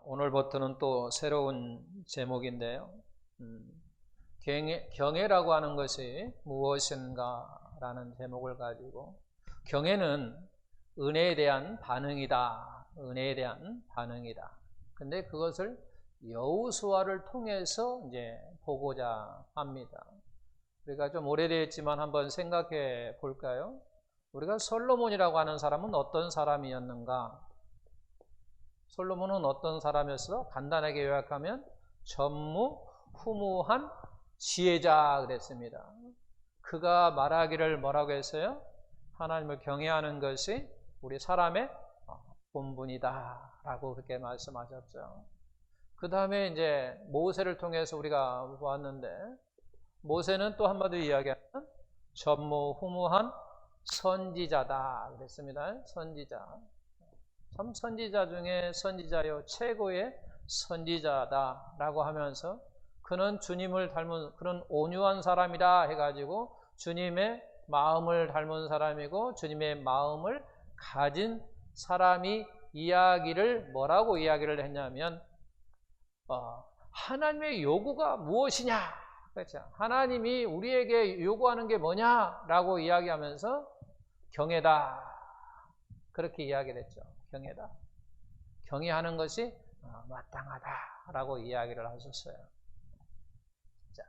오늘부터는 또 새로운 제목인데요. 경애라고 하는 것이 무엇인가 라는 제목을 가지고, 경애는 은혜에 대한 반응이다. 은혜에 대한 반응이다. 근데 그것을 여호수아를 통해서 이제 보고자 합니다. 우리가 좀 오래됐지만 한번 생각해 볼까요? 우리가 솔로몬이라고 하는 사람은 어떤 사람이었는가? 솔로몬은 어떤 사람이었어? 간단하게 요약하면 전무후무한 지혜자 그랬습니다. 그가 말하기를 뭐라고 했어요? 하나님을 경외하는 것이 우리 사람의 본분이다 라고 그렇게 말씀하셨죠. 그 다음에 이제 모세를 통해서 우리가 보았는데, 모세는 또 한마디로 이야기하면 전무후무한 선지자다 그랬습니다. 선지자. 참 선지자 중에 선지자요 최고의 선지자다라고 하면서, 그는 주님을 닮은 그런 온유한 사람이다 해가지고 주님의 마음을 닮은 사람이고 주님의 마음을 가진 사람이 이야기를 뭐라고 이야기를 했냐면 하나님의 요구가 무엇이냐, 그렇죠? 하나님이 우리에게 요구하는 게 뭐냐라고 이야기하면서 경애다 그렇게 이야기를 했죠. 경애다. 경애하는 것이 마땅하다라고 이야기를 하셨어요. 자,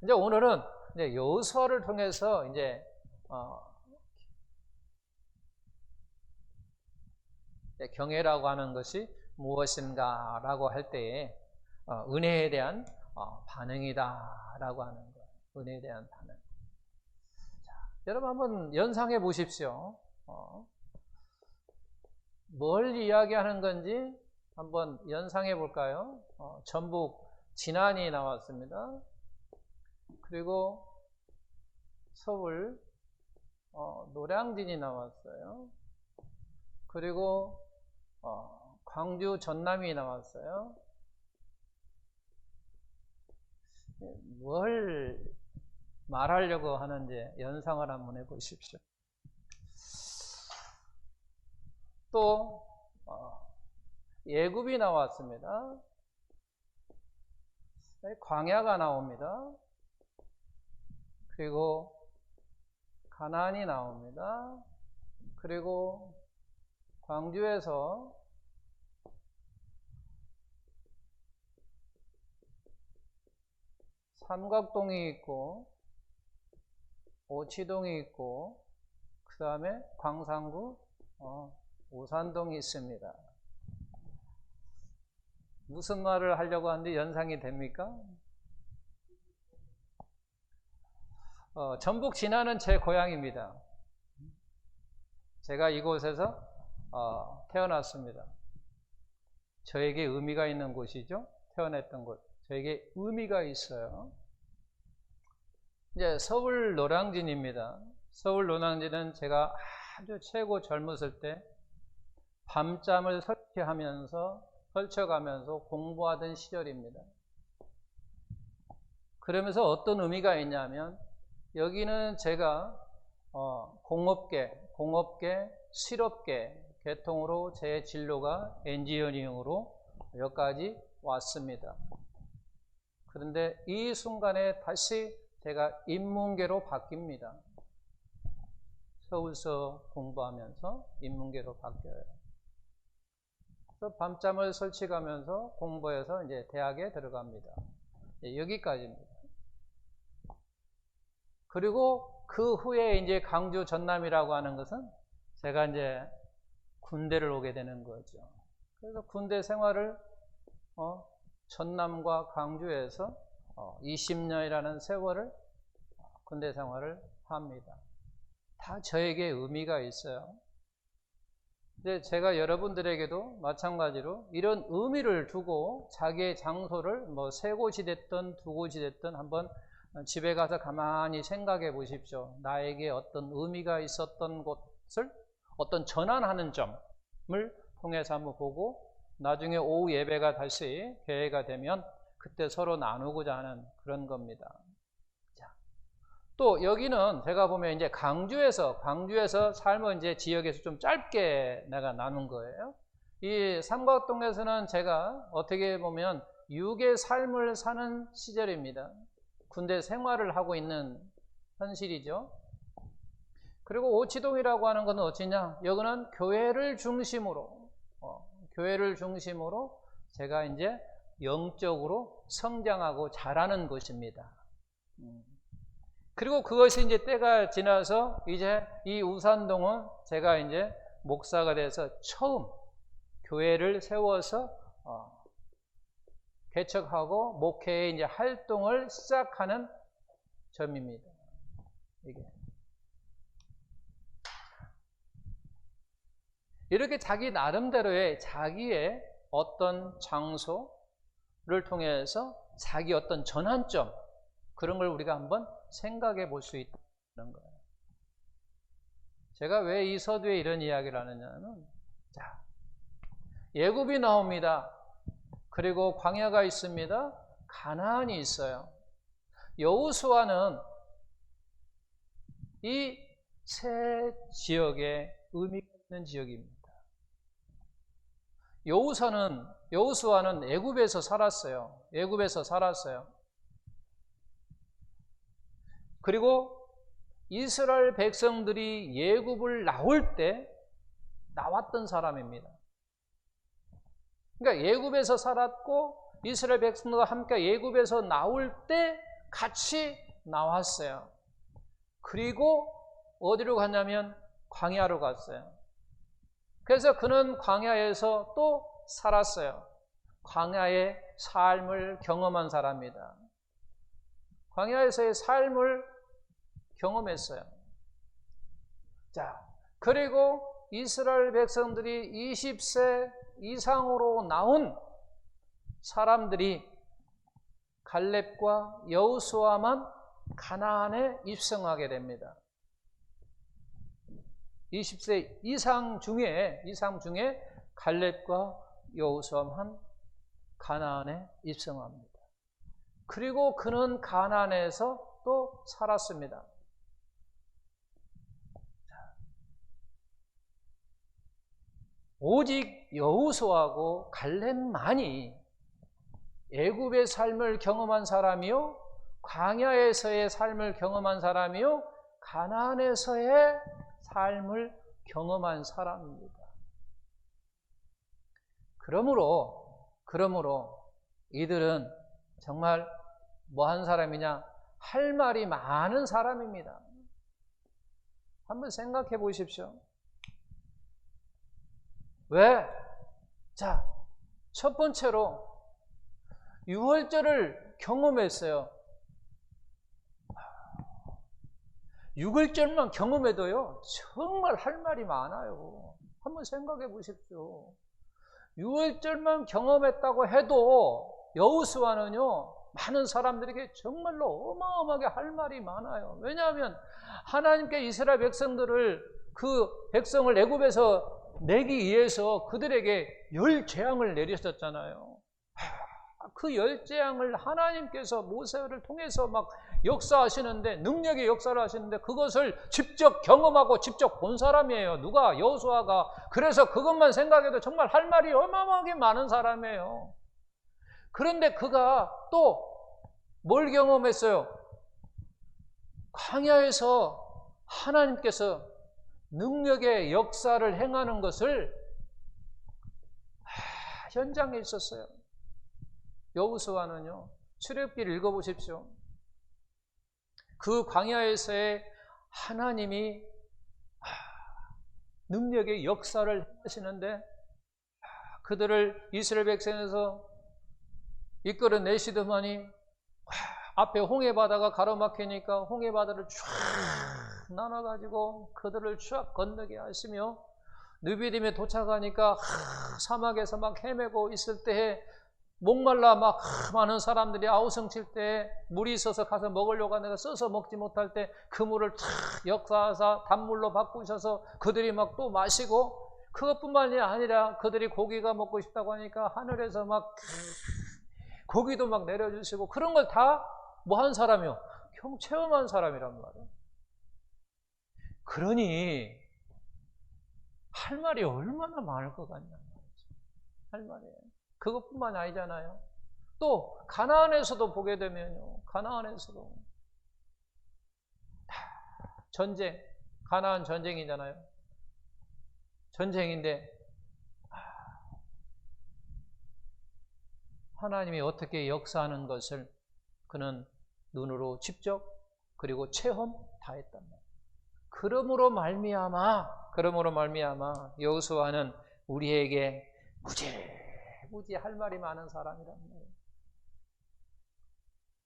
이제 오늘은 이제 여호수아를 통해서 이제 경애라고 하는 것이 무엇인가라고 할 때에 은혜에 대한 반응이다라고 하는 거예요. 은혜에 대한 반응. 자, 여러분 한번 연상해 보십시오. 뭘 이야기하는 건지 한번 연상해 볼까요? 전북 진안이 나왔습니다. 그리고 서울 노량진이 나왔어요. 그리고 광주 전남이 나왔어요. 뭘 말하려고 하는지 연상을 한번 해보십시오. 또 예굽이 나왔습니다. 광야가 나옵니다. 그리고 가나안이 나옵니다. 그리고 광주에서 삼각동이 있고 오치동이 있고 그 다음에 광산구 오산동이 있습니다. 무슨 말을 하려고 하는데 연상이 됩니까? 전북 진안은 제 고향입니다. 제가 이곳에서 태어났습니다. 저에게 의미가 있는 곳이죠. 태어났던 곳. 저에게 의미가 있어요. 이제 서울 노량진입니다. 서울 노량진은 제가 아주 최고 젊었을 때 밤잠을 설쳐가면서 공부하던 시절입니다. 그러면서 어떤 의미가 있냐면, 여기는 제가 공업계, 실업계 계통으로 제 진로가 엔지니어링으로 여기까지 왔습니다. 그런데 이 순간에 다시 제가 인문계로 바뀝니다. 서울서 공부하면서 인문계로 바뀌어요. 그래서 밤잠을 설치가면서 공부해서 이제 대학에 들어갑니다. 여기까지입니다. 그리고 그 후에 이제 강주 전남이라고 하는 것은 제가 이제 군대를 오게 되는 거죠. 그래서 군대 생활을 전남과 강주에서 20년이라는 세월을 군대 생활을 합니다. 다 저에게 의미가 있어요. 근데 제가 여러분들에게도 마찬가지로 이런 의미를 두고 자기의 장소를 세 곳이 됐든 두 곳이 됐든 한번 집에 가서 가만히 생각해 보십시오. 나에게 어떤 의미가 있었던 곳을 어떤 전환하는 점을 통해서 한번 보고, 나중에 오후 예배가 다시 개회가 되면 그때 서로 나누고자 하는 그런 겁니다. 자, 또 여기는 제가 보면 이제 광주에서 삶은 이제 지역에서 좀 짧게 내가 나눈 거예요. 이 삼각동에서는 제가 어떻게 보면 육의 삶을 사는 시절입니다. 군대 생활을 하고 있는 현실이죠. 그리고 오치동이라고 하는 것은 어찌냐? 여기는 교회를 중심으로, 교회를 중심으로 제가 이제 영적으로 성장하고 자라는 곳입니다. 그리고 그것이 이제 때가 지나서 이제 이 우산동은 제가 이제 목사가 돼서 처음 교회를 세워서 개척하고 목회의 이제 활동을 시작하는 점입니다. 이게. 이렇게 자기 나름대로의 자기의 어떤 장소를 통해서 자기 어떤 전환점, 그런 걸 우리가 한번 생각해 볼 수 있다는 거예요. 제가 왜 이 서두에 이런 이야기를 하느냐면, 자, 애굽이 나옵니다. 그리고 광야가 있습니다. 가나안이 있어요. 여호수아는 이 세 지역에 의미가 있는 지역입니다. 여호수아는 애굽에서 살았어요. 애굽에서 살았어요. 그리고 이스라엘 백성들이 애굽을 나올 때 나왔던 사람입니다. 그러니까 애굽에서 살았고 이스라엘 백성들과 함께 애굽에서 나올 때 같이 나왔어요. 그리고 어디로 갔냐면 광야로 갔어요. 그래서 그는 광야에서 또 살았어요. 광야의 삶을 경험한 사람입니다. 광야에서의 삶을 경험했어요. 자, 그리고 이스라엘 백성들이 20세 이상으로 나온 사람들이 갈렙과 여호수아만 가나안에 입성하게 됩니다. 20세 이상 중에 갈렙과 여호수아만 가나안에 입성합니다. 그리고 그는 가나안에서 또 살았습니다. 오직 여호수아하고 갈렙만이 애굽의 삶을 경험한 사람이요, 광야에서의 삶을 경험한 사람이요, 가나안에서의 삶을 경험한 사람입니다. 그러므로 이들은 정말 뭐한 사람이냐? 할 말이 많은 사람입니다. 한번 생각해 보십시오. 왜? 자, 첫 번째로 유월절을 경험했어요. 유월절만 경험해도요, 정말 할 말이 많아요. 한번 생각해 보십시오. 유월절만 경험했다고 해도 여호수아는요, 많은 사람들에게 정말로 어마어마하게 할 말이 많아요. 왜냐하면 하나님께 이스라엘 백성들을, 그 백성을 애굽에서 내기 위해서 그들에게 10재앙을 내리셨잖아요. 그 10재앙을 하나님께서 모세를 통해서 막 역사하시는데, 능력의 역사를 하시는데, 그것을 직접 경험하고 직접 본 사람이에요. 누가? 여호수아가. 그래서 그것만 생각해도 정말 할 말이 어마어마하게 많은 사람이에요. 그런데 그가 또 뭘 경험했어요? 광야에서 하나님께서 능력의 역사를 행하는 것을 현장에 있었어요. 여호수아는요, 출애굽기를 읽어보십시오. 그 광야에서의 하나님이 능력의 역사를 하시는데, 그들을 이스라엘 백성에서 이끌어내시더만이 앞에 홍해바다가 가로막히니까 홍해바다를 쫙 나눠가지고 그들을 쫙 건너게 하시며, 느비딤에 도착하니까 사막에서 막 헤매고 있을 때에 목말라 막 많은 사람들이 아우성칠 때 물이 있어서 가서 먹으려고 하다가 써서 먹지 못할 때 그 물을 탁 역사하사 단물로 바꾸셔서 그들이 막 또 마시고, 그것뿐만이 아니라 그들이 고기가 먹고 싶다고 하니까 하늘에서 막 고기도 막 내려주시고, 그런 걸 다 뭐 한 사람이요? 체험한 사람이란 말이에요. 그러니 할 말이 얼마나 많을 것 같냐 말이죠. 할 말이에요. 그것뿐만이 아니잖아요. 또 가나안에서도 보게 되면요. 가나안에서도 전쟁, 가나안 전쟁이잖아요. 전쟁인데 하나님이 어떻게 역사하는 것을 그는 눈으로 직접 그리고 체험 다 했단 말이에요. 그러므로 말미암아 여호수아는 우리에게 무지 할 말이 많은 사람이란 말이에요.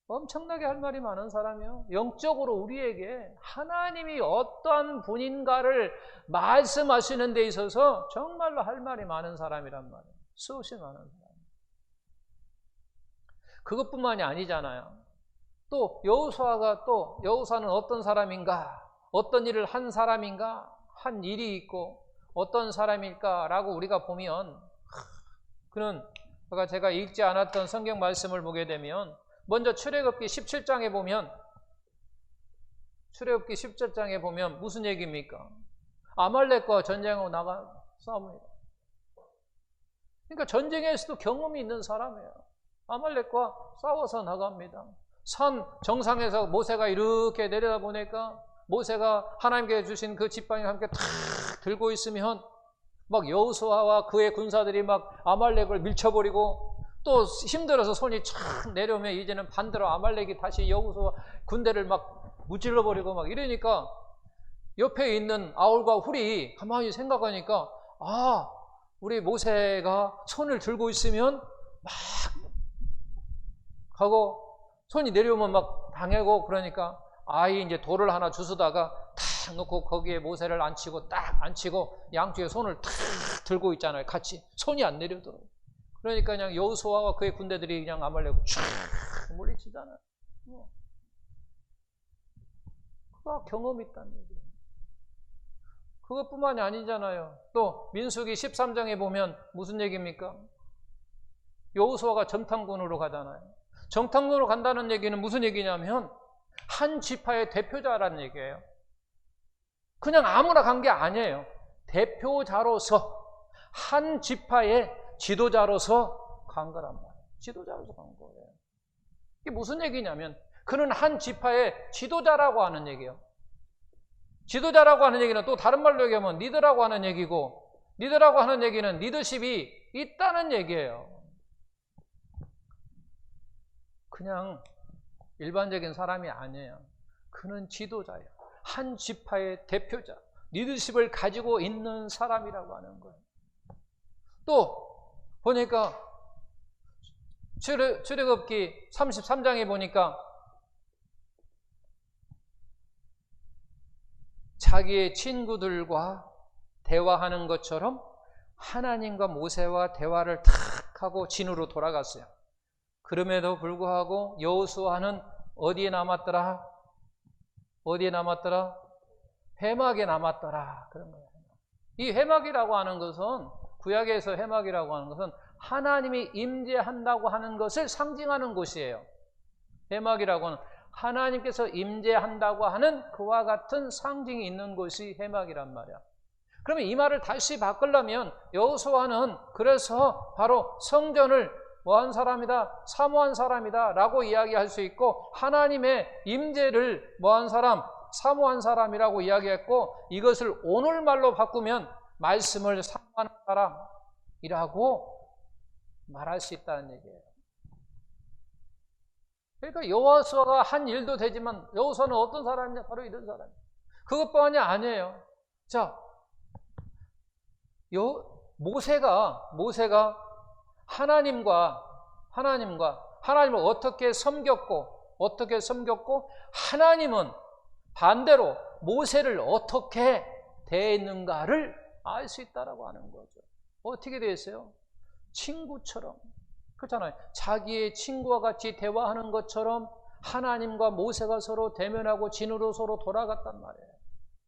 엄청나게 할 말이 많은 사람이요. 영적으로 우리에게 하나님이 어떠한 분인가를 말씀하시는 데 있어서 정말로 할 말이 많은 사람이란 말이에요. 수없이 많은 사람. 그것뿐만이 아니잖아요. 또 여호수아는 어떤 사람인가? 어떤 일을 한 사람인가? 한 일이 있고 어떤 사람일까라고 우리가 보면 그는 아까 제가 읽지 않았던 성경 말씀을 보게 되면 먼저 출애굽기 17장에 보면 무슨 얘기입니까? 아말렉과 전쟁하고 나가 싸웁니다. 그러니까 전쟁에서도 경험이 있는 사람이에요. 아말렉과 싸워서 나갑니다. 산 정상에서 모세가 이렇게 내려다보니까 모세가 하나님께 주신 그 지팡이를 함께 탁 들고 있으면 막 여호수아와 그의 군사들이 막 아말렉을 밀쳐버리고 또 힘들어서 손이 촥 내려오면 이제는 반대로 아말렉이 다시 여호수아 군대를 막 무찔러버리고 막 이러니까 옆에 있는 아울과 훌이 가만히 생각하니까 우리 모세가 손을 들고 있으면 막 하고 손이 내려오면 막 당하고 그러니까 이제 돌을 하나 주스다가 탁 놓고 거기에 모세를 딱 앉히고 양쪽에 손을 탁 들고 있잖아요. 같이 손이 안 내려들어요. 그러니까 그냥 여호수아와 그의 군대들이 그냥 아말렉을 쫙 물리치잖아요. 그가 경험이 있다는 얘기예요. 그것뿐만이 아니잖아요. 또 민수기 13장에 보면 무슨 얘기입니까? 여호수아가 정탐군으로 가잖아요. 정탐군으로 간다는 얘기는 무슨 얘기냐면 한 지파의 대표자라는 얘기예요. 그냥 아무나 간 게 아니에요. 대표자로서 한 지파의 지도자로서 간 거란 말이에요. 지도자로서 간 거예요. 이게 무슨 얘기냐면 그는 한 지파의 지도자라고 하는 얘기예요. 지도자라고 하는 얘기는 또 다른 말로 얘기하면 리더라고 하는 얘기고 리더라고 하는 얘기는 리더십이 있다는 얘기예요. 그냥 일반적인 사람이 아니에요. 그는 지도자예요. 한 지파의 대표자, 리더십을 가지고 있는 사람이라고 하는 거예요. 또 보니까 출애굽기 33장에 보니까 자기의 친구들과 대화하는 것처럼 하나님과 모세와 대화를 탁 하고 진으로 돌아갔어요. 그럼에도 불구하고 여호수아는 어디에 남았더라? 회막에 남았더라. 그런 거예요. 이 회막이라고 하는 것은 구약에서 회막이라고 하는 것은 하나님이 임재한다고 하는 것을 상징하는 곳이에요. 회막이라고 하는 하나님께서 임재한다고 하는 그와 같은 상징이 있는 곳이 회막이란 말이야. 그러면 이 말을 다시 바꾸려면 여호수아는 그래서 바로 성전을 뭐한 사람이다? 사모한 사람이다 라고 이야기할 수 있고 하나님의 임재를 뭐한 사람? 사모한 사람이라고 이야기했고 이것을 오늘말로 바꾸면 말씀을 사모하는 사람이라고 말할 수 있다는 얘기예요. 그러니까 여호수아가 한 일도 되지만 여호수아는 어떤 사람이냐? 바로 이런 사람이에요. 그것뿐만이 아니에요. 자, 모세가 하나님을 어떻게 섬겼고 하나님은 반대로 모세를 어떻게 대했는가를 알 수 있다라고 하는 거죠. 어떻게 되어 있어요? 친구처럼. 그렇잖아요. 자기의 친구와 같이 대화하는 것처럼 하나님과 모세가 서로 대면하고 진으로 서로 돌아갔단 말이에요.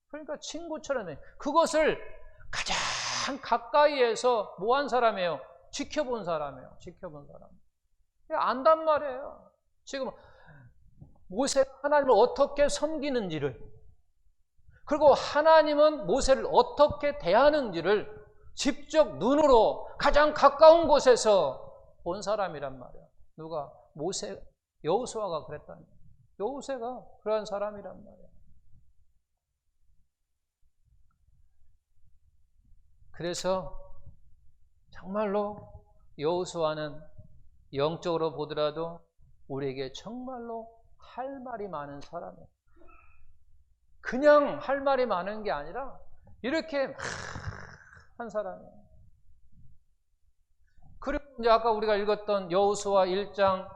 그러니까 친구처럼 해. 그것을 가장 가까이에서 뭐 한 사람이에요? 지켜본 사람이에요. 지켜본 사람. 안단 말이에요. 지금 모세가 하나님을 어떻게 섬기는지를 그리고 하나님은 모세를 어떻게 대하는지를 직접 눈으로 가장 가까운 곳에서 본 사람이란 말이야. 누가? 모세, 여호수아가 그랬다니. 여호수아가 그러한 사람이란 말이야. 그래서 정말로 여호수아는 영적으로 보더라도 우리에게 정말로 할 말이 많은 사람이에요. 그냥 할 말이 많은 게 아니라 이렇게 한 사람이에요. 그리고 이제 아까 우리가 읽었던 여호수아 1장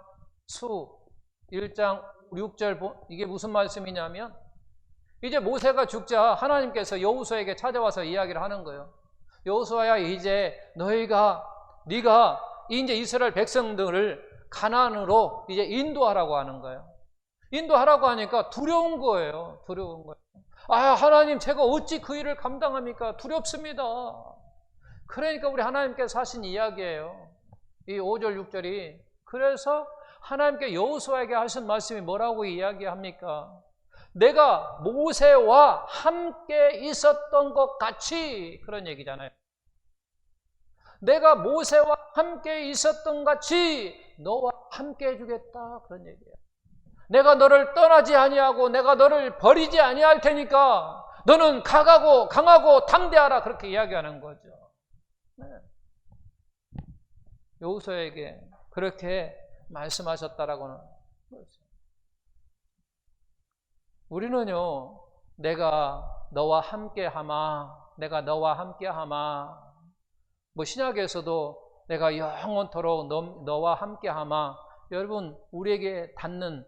1장 6절 이게 무슨 말씀이냐면 이제 모세가 죽자 하나님께서 여호수아에게 찾아와서 이야기를 하는 거예요. 여호수아야, 이제 네가 이제 이스라엘 백성들을 가나안으로 이제 인도하라고 하는 거예요. 인도하라고 하니까 두려운 거예요. 두려운 거예요. 아, 하나님, 제가 어찌 그 일을 감당합니까? 두렵습니다. 그러니까 우리 하나님께서 하신 이야기예요. 이 5절 6절이. 그래서 하나님께 여호수아에게 하신 말씀이 뭐라고 이야기합니까? 내가 모세와 함께 있었던 것 같이, 그런 얘기잖아요. 내가 모세와 함께 있었던 같이 너와 함께 해주겠다, 그런 얘기예요. 내가 너를 떠나지 아니하고 내가 너를 버리지 아니할 테니까 너는 강하고 담대하라, 그렇게 이야기하는 거죠. 네. 여호수아에게 그렇게 말씀하셨다라고는 그렇죠. 우리는요, 내가 너와 함께하마, 뭐 신약에서도 내가 영원토록 너와 함께하마. 여러분, 우리에게 닿는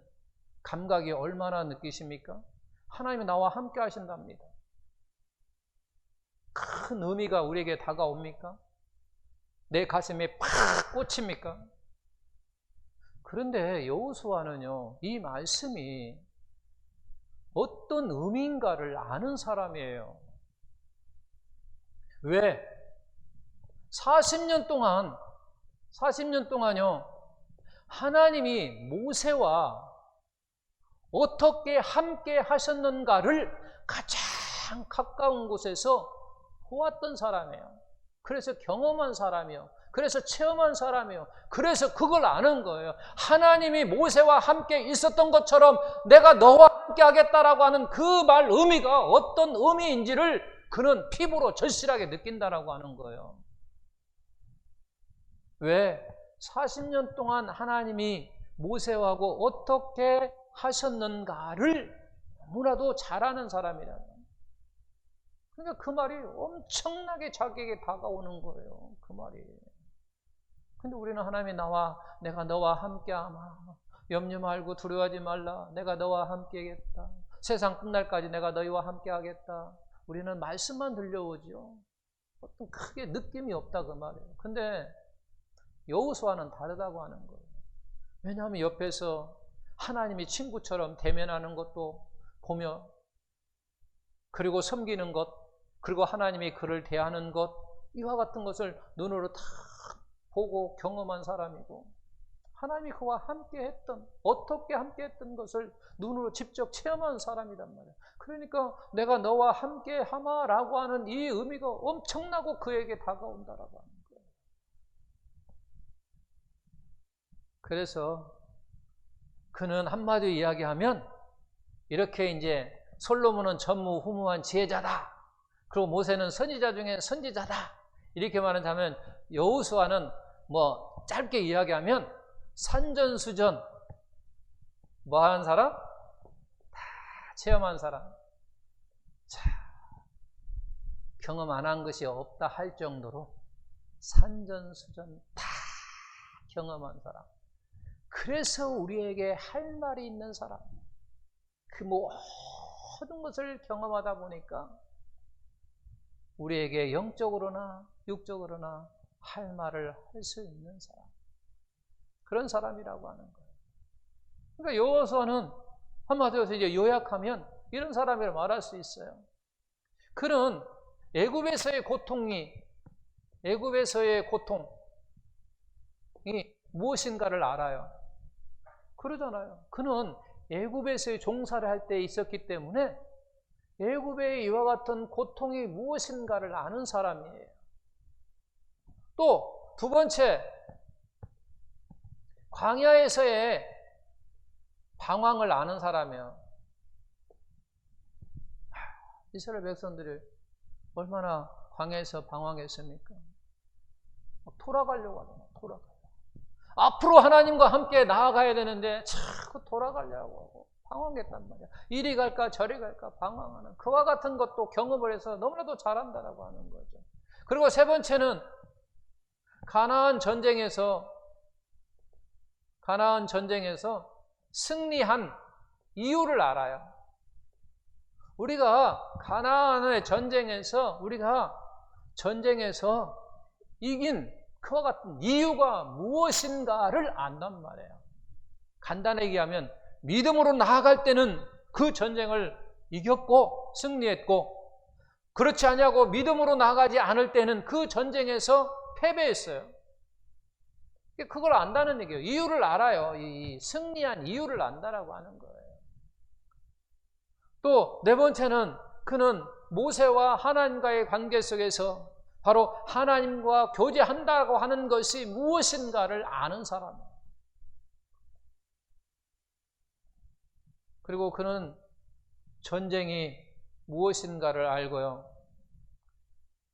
감각이 얼마나 느끼십니까? 하나님이 나와 함께 하신답니다. 큰 의미가 우리에게 다가옵니까? 내 가슴에 팍 꽂힙니까? 그런데 여호수아는요, 이 말씀이 어떤 의미인가를 아는 사람이에요. 왜? 40년 동안요, 하나님이 모세와 어떻게 함께 하셨는가를 가장 가까운 곳에서 보았던 사람이에요. 그래서 경험한 사람이에요. 그래서 체험한 사람이에요. 그래서 그걸 아는 거예요. 하나님이 모세와 함께 있었던 것처럼 내가 너와 함께 하겠다라고 하는 그 말 의미가 어떤 의미인지를 그는 피부로 절실하게 느낀다라고 하는 거예요. 왜? 40년 동안 하나님이 모세하고 어떻게 하셨는가를 너무나도 잘 아는 사람이라. 그러니까 그 말이 엄청나게 자기에게 다가오는 거예요. 그 말이. 근데 우리는 하나님이 내가 너와 함께하마. 염려 말고 두려워하지 말라. 내가 너와 함께하겠다. 세상 끝날까지 내가 너희와 함께하겠다. 우리는 말씀만 들려오죠. 어떤 크게 느낌이 없다, 그 말이에요. 근데 여호수아는 다르다고 하는 거예요. 왜냐하면 옆에서 하나님이 친구처럼 대면하는 것도 보며, 그리고 섬기는 것, 그리고 하나님이 그를 대하는 것, 이와 같은 것을 눈으로 다 보고 경험한 사람이고, 하나님이 그와 함께했던, 어떻게 함께했던 것을 눈으로 직접 체험한 사람이란 말이에요. 그러니까 내가 너와 함께하마라고 하는 이 의미가 엄청나고 그에게 다가온다라고 하는 거예요. 그래서 그는 한마디로 이야기하면 이렇게 이제 솔로몬은 전무후무한 지혜자다. 그리고 모세는 선지자 중에 선지자다. 이렇게 말하자면 여호수아는 뭐 짧게 이야기하면 산전수전 뭐 하는 사람? 다 체험한 사람. 자, 경험 안 한 것이 없다 할 정도로 산전수전 다 경험한 사람. 그래서 우리에게 할 말이 있는 사람. 그 모든 것을 경험하다 보니까 우리에게 영적으로나 육적으로나 할 말을 할 수 있는 사람. 그런 사람이라고 하는 거예요. 그러니까 여호수아는 한마디로 이제 요약하면 이런 사람이라고 말할 수 있어요. 그는 애굽에서의 고통이 무엇인가를 알아요. 그러잖아요. 그는 애굽에서의 종사를 할 때 있었기 때문에 애굽의 이와 같은 고통이 무엇인가를 아는 사람이에요. 또 두 번째, 광야에서의 방황을 아는 사람이에요. 이스라엘 백성들이 얼마나 광야에서 방황했습니까? 돌아가려고 하잖아. 돌아가려고. 앞으로 하나님과 함께 나아가야 되는데 자꾸 돌아가려고 하고 방황했단 말이야. 이리 갈까 저리 갈까 방황하는 그와 같은 것도 경험을 해서 너무나도 잘한다라고 하는 거죠. 그리고 세 번째는 가나안 전쟁에서 승리한 이유를 알아요. 우리가 가나안의 전쟁에서 이긴 그와 같은 이유가 무엇인가를 안단 말이에요. 간단하게 얘기하면 믿음으로 나아갈 때는 그 전쟁을 이겼고 승리했고, 그렇지 아니하고 믿음으로 나아가지 않을 때는 그 전쟁에서 패배했어요. 그걸 안다는 얘기예요. 이유를 알아요. 이 승리한 이유를 안다라고 하는 거예요. 또 네 번째는 그는 모세와 하나님과의 관계 속에서 바로 하나님과 교제한다고 하는 것이 무엇인가를 아는 사람이에요. 그리고 그는 전쟁이 무엇인가를 알고요.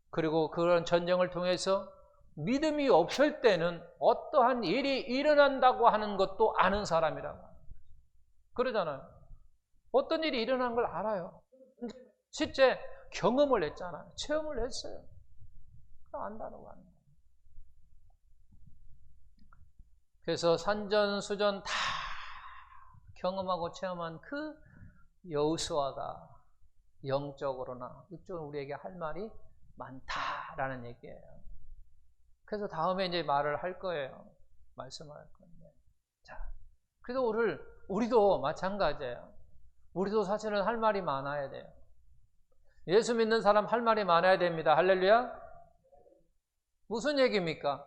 그리고 그런 전쟁을 통해서 믿음이 없을 때는 어떠한 일이 일어난다고 하는 것도 아는 사람이라고. 그러잖아요. 어떤 일이 일어나는 걸 알아요. 실제 경험을 했잖아요. 체험을 했어요. 안다고 하는 거예요. 그래서 산전수전 다 경험하고 체험한 그 여호수아가 영적으로나 육적으로 우리에게 할 말이 많다라는 얘기예요. 그래서 다음에 이제 말을 할 거예요. 말씀을 할 건데. 자, 그래서 우리도 마찬가지예요. 우리도 사실은 할 말이 많아야 돼요. 예수 믿는 사람 할 말이 많아야 됩니다. 할렐루야. 무슨 얘기입니까?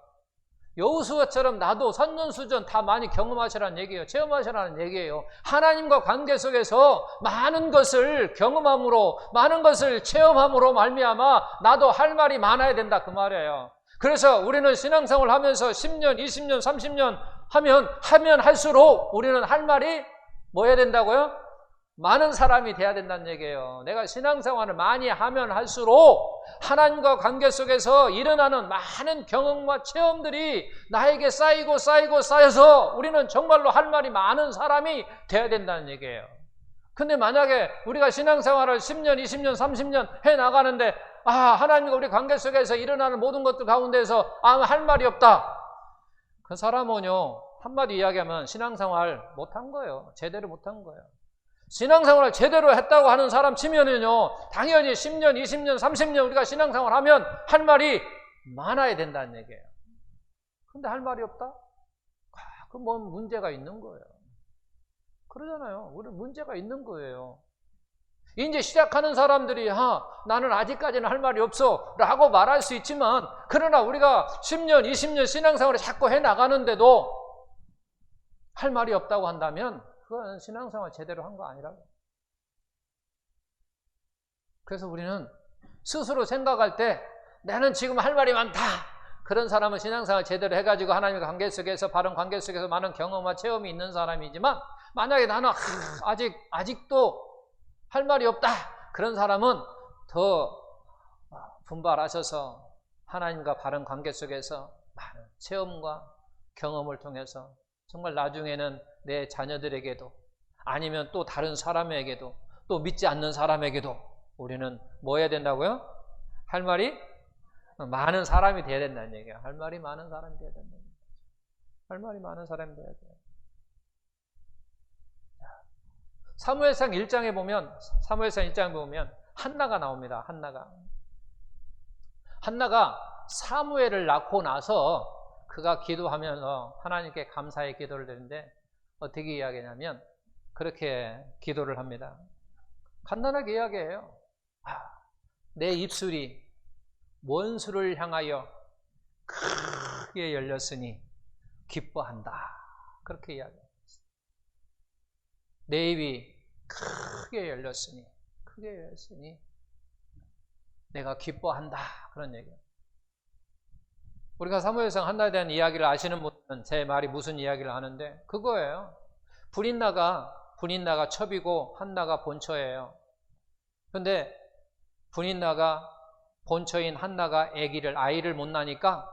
여호수아처럼 나도 산전수전 다 많이 경험하시라는 얘기예요. 체험하시라는 얘기예요. 하나님과 관계 속에서 많은 것을 경험함으로, 많은 것을 체험함으로 말미암아 나도 할 말이 많아야 된다 그 말이에요. 그래서 우리는 신앙생활을 하면서 10년, 20년, 30년 하면 할수록 우리는 할 말이 뭐 해야 된다고요? 많은 사람이 돼야 된다는 얘기예요. 내가 신앙생활을 많이 하면 할수록 하나님과 관계 속에서 일어나는 많은 경험과 체험들이 나에게 쌓여서 우리는 정말로 할 말이 많은 사람이 돼야 된다는 얘기예요. 근데 만약에 우리가 신앙생활을 10년, 20년, 30년 해나가는데 하나님과 우리 관계 속에서 일어나는 모든 것들 가운데서 할 말이 없다. 그 사람은요, 한마디 이야기하면 신앙생활 못한 거예요. 제대로 못한 거예요. 신앙생활을 제대로 했다고 하는 사람 치면은요, 당연히 10년, 20년, 30년 우리가 신앙생활 하면 할 말이 많아야 된다는 얘기예요. 근데 할 말이 없다? 그건 뭔 문제가 있는 거예요. 그러잖아요. 우리 문제가 있는 거예요. 이제 시작하는 사람들이 나는 아직까지는 할 말이 없어 라고 말할 수 있지만, 그러나 우리가 10년, 20년 신앙생활을 자꾸 해나가는데도 할 말이 없다고 한다면 그건 신앙생활 제대로 한 거 아니라고. 그래서 우리는 스스로 생각할 때 나는 지금 할 말이 많다. 그런 사람은 신앙생활 제대로 해가지고 하나님과 관계 속에서, 바른 관계 속에서 많은 경험과 체험이 있는 사람이지만, 만약에 나는 아직도 할 말이 없다. 그런 사람은 더 분발하셔서 하나님과 바른 관계 속에서 많은 체험과 경험을 통해서 정말 나중에는 내 자녀들에게도, 아니면 또 다른 사람에게도, 또 믿지 않는 사람에게도 우리는 뭐 해야 된다고요? 할 말이 많은 사람이 돼야 된다는 얘기예요. 할 말이 많은 사람이 돼야 된다는 얘기예요. 할 말이 많은 사람이 돼야 돼요. 사무엘상 1장에 보면 한나가 나옵니다. 한나가 사무엘을 낳고 나서 그가 기도하면서 하나님께 감사의 기도를 드리는데, 어떻게 이야기하냐면 그렇게 기도를 합니다. 간단하게 이야기해요. 내 입술이 원수를 향하여 크게 열렸으니 기뻐한다. 그렇게 이야기해요. 내 입이 크게 열렸으니 내가 기뻐한다. 그런 얘기예요. 우리가 사무엘상 한나에 대한 이야기를 아시는 분은 제 말이 무슨 이야기를 하는데 그거예요. 분인나가 첩이고 한나가 본처예요. 그런데 분인나가 본처인 한나가 아이를 못 낳으니까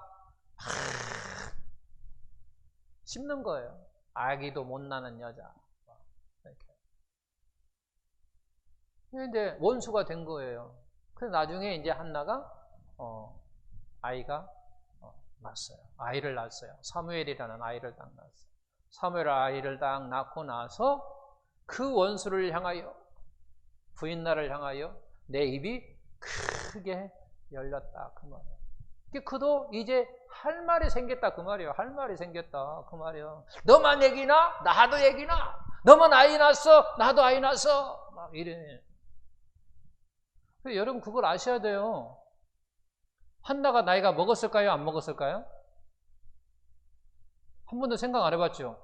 씹는 거예요. 아기도 못 낳는 여자. 이렇게. 원수가 된 거예요. 그래서 나중에 이제 한나가 아이가 낳았어요. 아이를 낳았어요. 사무엘이라는 아이를 딱 낳았어요. 사무엘 아이를 딱 낳고 나서 그 원수를 향하여 부인나를 향하여 내 입이 크게 열렸다 그 말이에요. 그도 이제 할 말이 생겼다 그 말이에요. 할 말이 생겼다 그 말이에요. 너만 얘기나 나도 얘기나 너만 아이 낳았어 나도 아이 낳았어 막 이래. 여러분 그걸 아셔야 돼요. 한나가 나이가 먹었을까요? 안 먹었을까요? 한 번도 생각 안 해봤죠?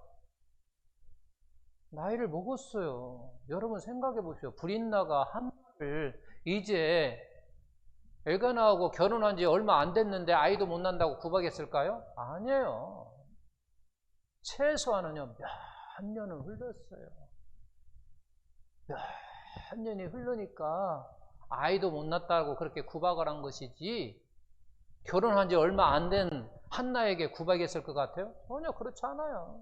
나이를 먹었어요. 여러분 생각해 보십시오. 불인나가 한나를 이제 엘가나하고 결혼한 지 얼마 안 됐는데 아이도 못 낳는다고 구박했을까요? 아니에요. 최소한은요, 몇 년은 흘렀어요. 몇 년이 흐르니까 아이도 못 낳았다고 그렇게 구박을 한 것이지 결혼한 지 얼마 안 된 한나에게 구박했을 것 같아요? 전혀 그렇지 않아요.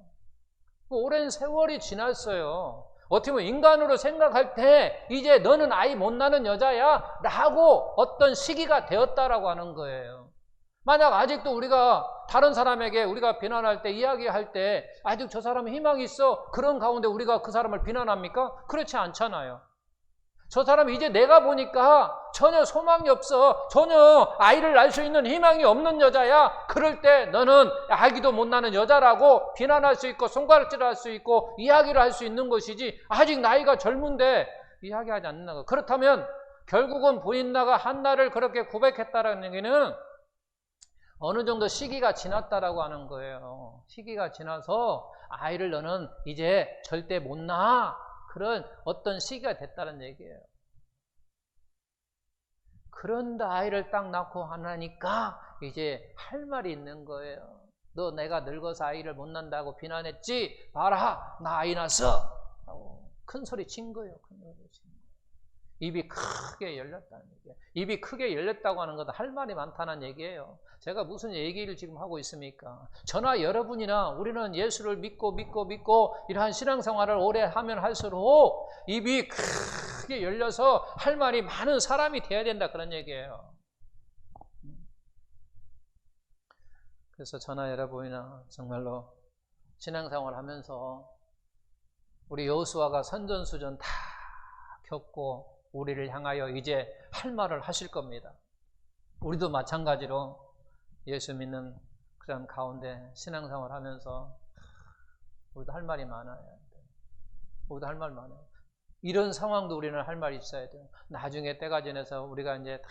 오랜 세월이 지났어요. 어떻게 보면 인간으로 생각할 때 이제 너는 아이 못 낳는 여자야 라고 어떤 시기가 되었다라고 하는 거예요. 만약 아직도 우리가 다른 사람에게 우리가 비난할 때 이야기할 때 아직 저 사람은 희망이 있어 그런 가운데 우리가 그 사람을 비난합니까? 그렇지 않잖아요. 저 사람이 이제 내가 보니까 전혀 소망이 없어. 전혀 아이를 낳을 수 있는 희망이 없는 여자야. 그럴 때 너는 아기도 못 낳는 여자라고 비난할 수 있고 손가락질할 수 있고 이야기를 할 수 있는 것이지 아직 나이가 젊은데 이야기하지 않는다. 그렇다면 결국은 부인나가 한나를 그렇게 고백했다라는 얘기는 어느 정도 시기가 지났다라고 하는 거예요. 시기가 지나서 아이를 너는 이제 절대 못 낳아. 그런 어떤 시기가 됐다는 얘기예요. 그런데 아이를 딱 낳고 하나니까 이제 할 말이 있는 거예요. 너 내가 늙어서 아이를 못 낳는다고 비난했지? 봐라, 나 아이 낳았어. 하고 큰 소리 친 거예요. 큰 소리 친 거예요. 입이 크게 열렸다는 얘기예요. 입이 크게 열렸다고 하는 것은 할 말이 많다는 얘기예요. 제가 무슨 얘기를 지금 하고 있습니까? 저나 여러분이나 우리는 예수를 믿고 이러한 신앙생활을 오래 하면 할수록 입이 크게 열려서 할 말이 많은 사람이 돼야 된다 그런 얘기예요. 그래서 저나 여러분이나 정말로 신앙생활을 하면서 우리 여호수아가 선전수전 다 겪고 우리를 향하여 이제 할 말을 하실 겁니다. 우리도 마찬가지로 예수 믿는 그런 가운데 신앙생활 하면서 우리도 할 말이 많아요. 우리도 할 말 많아요. 이런 상황도 우리는 할 말이 있어야 돼요. 나중에 때가 지나서 우리가 이제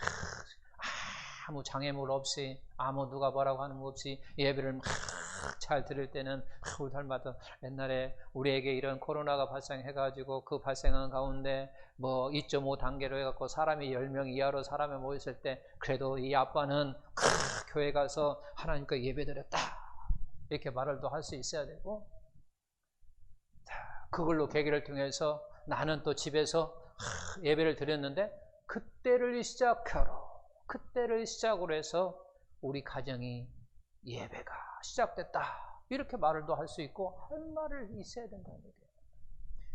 아무 장애물 없이 아무 누가 뭐라고 하는 것 없이 예배를 막 잘 들을 때는 우리 닮아도 옛날에 우리에게 이런 코로나가 발생해가지고 그 발생한 가운데 뭐 2.5 단계로 해갖고 사람이 10명 이하로 사람이 모였을 때 그래도 이 아빠는 교회 가서 하나님께 예배드렸다 이렇게 말을 또 할 수 있어야 되고 그걸로 계기를 통해서 나는 또 집에서 예배를 드렸는데 그때를 시작으로 해서 우리 가정이 예배가 시작됐다 이렇게 말을 또 할 수 있고 할 말을 있어야 된다는 얘기예요.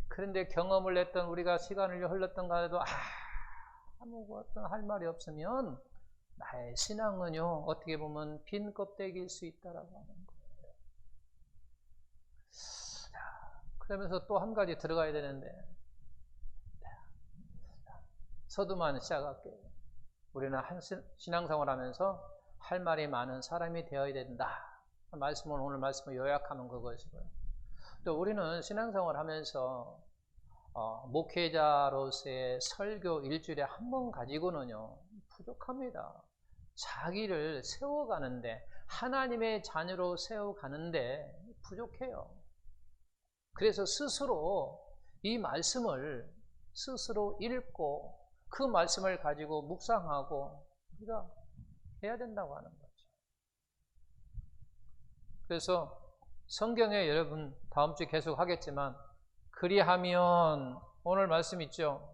그런데 경험을 했던 우리가 시간을 흘렀던 간에도 아무것도 할 말이 없으면 나의 신앙은요 어떻게 보면 빈 껍데기일 수 있다라고 하는 거예요. 그러면서 또 한 가지 들어가야 되는데 서두만 시작할게요. 우리는 신앙생활 하면서 할 말이 많은 사람이 되어야 된다. 오늘 말씀을 요약하면 그것이고요. 또 우리는 신앙생활 하면서 목회자로서의 설교 일주일에 한 번 가지고는요 부족합니다. 자기를 세워가는데 하나님의 자녀로 세워가는데 부족해요. 그래서 스스로 이 말씀을 스스로 읽고 그 말씀을 가지고 묵상하고 우리가 해야 된다고 하는 거죠. 그래서 성경에 여러분 다음 주에 계속 하겠지만 그리하면 오늘 말씀 있죠.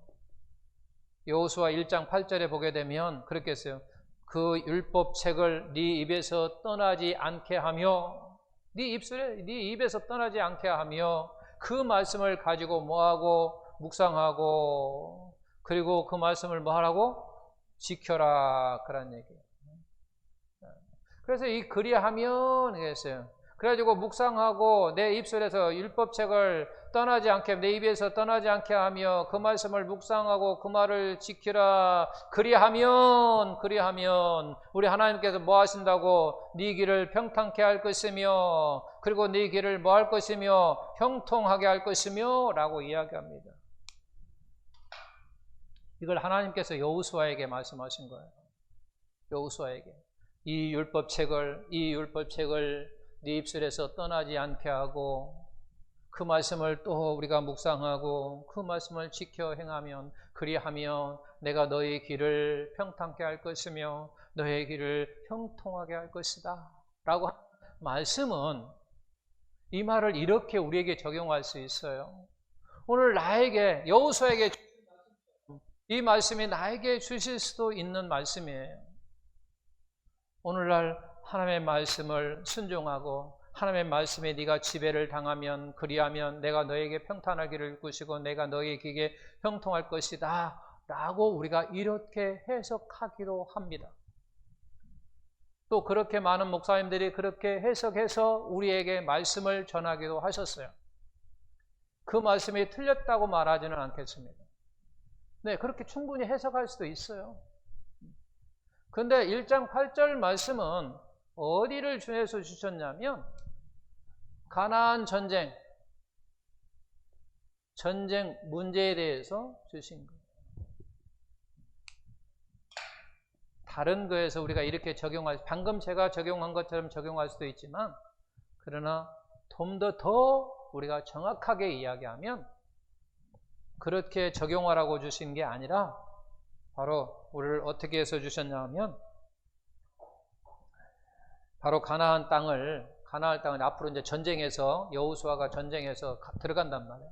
여호수아 1장 8절에 보게 되면 그렇게 했어요. 그 율법책을 네 입에서 떠나지 않게 하며 네 입에서 떠나지 않게 하며 그 말씀을 가지고 뭐하고 묵상하고 그리고 그 말씀을 뭐하라고? 지켜라 그런 얘기예요. 그래서 이 그리하면 이랬어요. 그래가지고 묵상하고 내 입술에서 율법책을 떠나지 않게 내 입에서 떠나지 않게 하며 그 말씀을 묵상하고 그 말을 지키라. 그리하면 우리 하나님께서 뭐 하신다고? 네 길을 평탄케 할 것이며 그리고 네 길을 뭐 할 것이며 형통하게 할 것이며 라고 이야기합니다. 이걸 하나님께서 여호수아에게 말씀하신 거예요. 여호수아에게 이 율법책을 네 입술에서 떠나지 않게 하고 그 말씀을 또 우리가 묵상하고 그 말씀을 지켜 행하면 그리하면 내가 너의 길을 평탄케 할 것이며 너의 길을 형통하게 할 것이다 라고 말씀은 이 말을 이렇게 우리에게 적용할 수 있어요. 오늘 나에게 여호수아에게 이 말씀이 나에게 주실 수도 있는 말씀이에요. 오늘날 하나님의 말씀을 순종하고 하나님의 말씀에 네가 지배를 당하면 그리하면 내가 너에게 평탄할 길을 꾸시고 내가 너에게 형통할 것이다 라고 우리가 이렇게 해석하기로 합니다. 또 그렇게 많은 목사님들이 그렇게 해석해서 우리에게 말씀을 전하기도 하셨어요. 그 말씀이 틀렸다고 말하지는 않겠습니다. 네, 그렇게 충분히 해석할 수도 있어요. 그런데 1장 8절 말씀은 어디를 준해서 주셨냐면 가나안 전쟁 문제에 대해서 주신 거예요. 다른 거에서 우리가 이렇게 방금 제가 적용한 것처럼 적용할 수도 있지만 그러나 좀 더 우리가 정확하게 이야기하면 그렇게 적용하라고 주신 게 아니라 바로 우리를 어떻게 해서 주셨냐 하면 바로 가나안 땅을 앞으로 이제 전쟁에서 여호수아가 전쟁에서 들어간단 말이에요.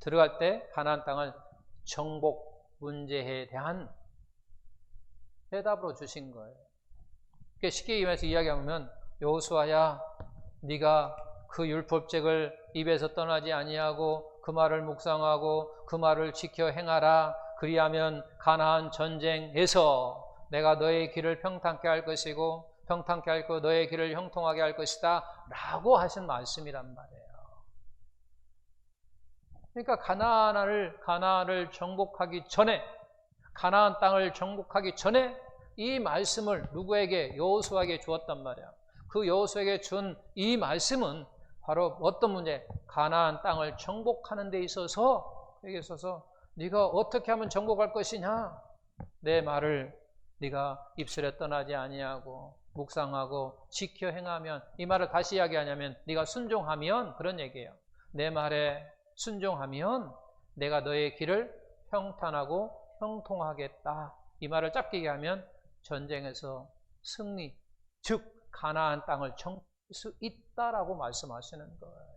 들어갈 때 가나안 땅을 정복 문제에 대한 대답으로 주신 거예요. 쉽게 이야기하면 여호수아야 네가 그 율법책을 입에서 떠나지 아니하고 그 말을 묵상하고 그 말을 지켜 행하라. 그리하면 가나안 전쟁에서 내가 너의 길을 평탄케 할 것이고 평탄케 하고 너의 길을 형통하게 할 것이다 라고 하신 말씀이란 말이에요. 그러니까 가나안을 정복하기 전에 가나안 땅을 정복하기 전에 이 말씀을 누구에게? 여호수아에게 주었단 말이에요. 그 여호수아에게 준 이 말씀은 바로 어떤 문제? 가나안 땅을 정복하는 데 있어서 여기 있어서 네가 어떻게 하면 정복할 것이냐? 내 말을 네가 입술에 떠나지 아니하고 묵상하고 지켜 행하면 이 말을 다시 이야기하냐면 네가 순종하면 그런 얘기예요. 내 말에 순종하면 내가 너의 길을 평탄하고 형통하겠다. 이 말을 짧게 얘기하면 전쟁에서 승리, 즉 가나안 땅을 정복할 수 있다라고 말씀하시는 거예요.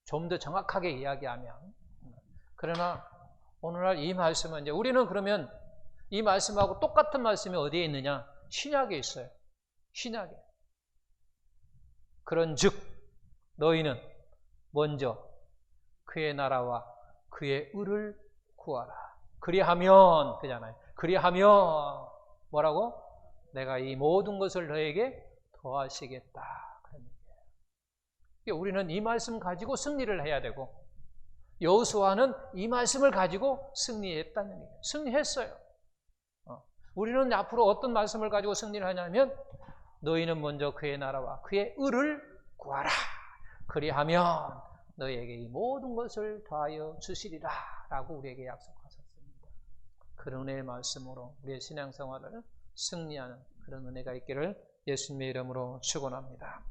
좀 더 정확하게 이야기하면. 그러나 오늘날 이 말씀은 이제 우리는 그러면 이 말씀하고 똑같은 말씀이 어디에 있느냐? 신약에 있어요. 신약에. 그런즉 너희는 먼저 그의 나라와 그의 의를 구하라. 그리하면 그잖아요. 그리하면 뭐라고? 내가 이 모든 것을 너에게 더하시겠다. 그런 얘기예요. 우리는 이 말씀 가지고 승리를 해야 되고 여호수아는 이 말씀을 가지고 승리했다는 얘기예요. 승리했어요. 우리는 앞으로 어떤 말씀을 가지고 승리를 하냐면 너희는 먼저 그의 나라와 그의 의를 구하라. 그리하면 너희에게 이 모든 것을 더하여 주시리라 라고 우리에게 약속하셨습니다. 그런 은혜의 말씀으로 우리의 신앙생활을 승리하는 그런 은혜가 있기를 예수님의 이름으로 축원합니다.